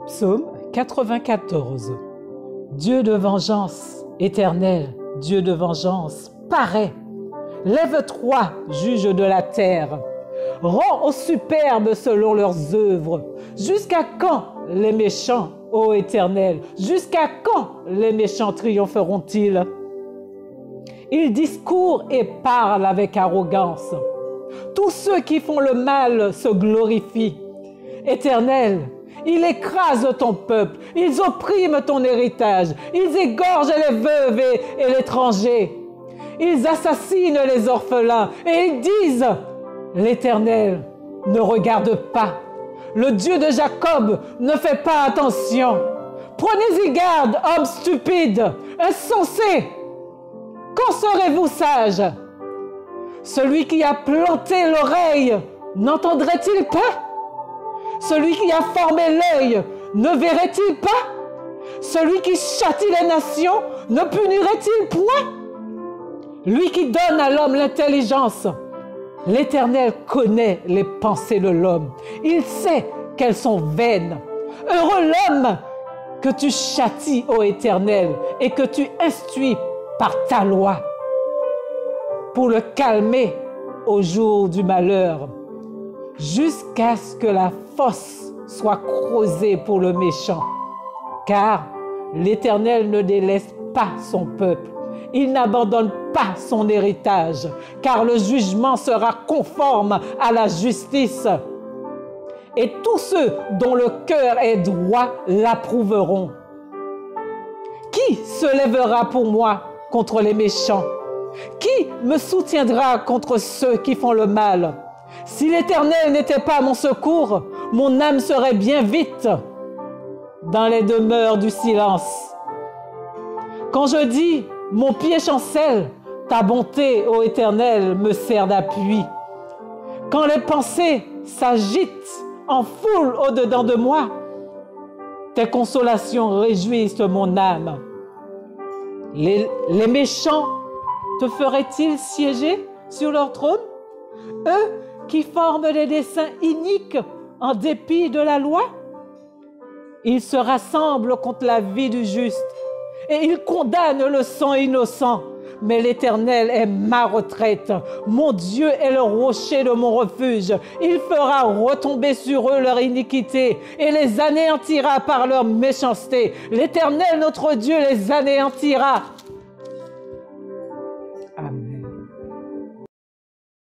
Psaume 94. Dieu de vengeance, éternel, Dieu de vengeance, parais. Lève-toi, juge de la terre. Rends aux superbes selon leurs œuvres. Jusqu'à quand les méchants, ô Éternel? Jusqu'à quand les méchants triompheront-ils? Ils discourent et parlent avec arrogance. Tous ceux qui font le mal se glorifient. Éternel, ils écrasent ton peuple, ils oppriment ton héritage, ils égorgent les veuves et l'étranger. Ils assassinent les orphelins et ils disent: l'Éternel ne regarde pas. Le Dieu de Jacob ne fait pas attention. Prenez-y garde, hommes stupides, insensés. Quand serez-vous sages? Celui qui a planté l'oreille n'entendrait-il pas? Celui qui a formé l'œil ne verrait-il pas? Celui qui châtie les nations ne punirait-il point? Lui qui donne à l'homme l'intelligence, l'Éternel connaît les pensées de l'homme. Il sait qu'elles sont vaines. Heureux l'homme que tu châties, ô Éternel, et que tu instruis par ta loi, pour le calmer au jour du malheur, jusqu'à ce que la fosse soit creusée pour le méchant. Car l'Éternel ne délaisse pas son peuple. Il n'abandonne pas son héritage, car le jugement sera conforme à la justice. Et tous ceux dont le cœur est droit l'approuveront. Qui se lèvera pour moi contre les méchants? Qui me soutiendra contre ceux qui font le mal? Si l'Éternel n'était pas mon secours, mon âme serait bien vite dans les demeures du silence. Quand je dis: mon pied chancelle, ta bonté, ô Éternel, me sert d'appui. Quand les pensées s'agitent en foule au-dedans de moi, tes consolations réjouissent mon âme. Les méchants te feraient-ils siéger sur leur trône? Eux qui forment des desseins iniques en dépit de la loi? Ils se rassemblent contre la vie du juste et ils condamnent le sang innocent. Mais l'Éternel est ma retraite. Mon Dieu est le rocher de mon refuge. Il fera retomber sur eux leur iniquité et les anéantira par leur méchanceté. L'Éternel, notre Dieu, les anéantira.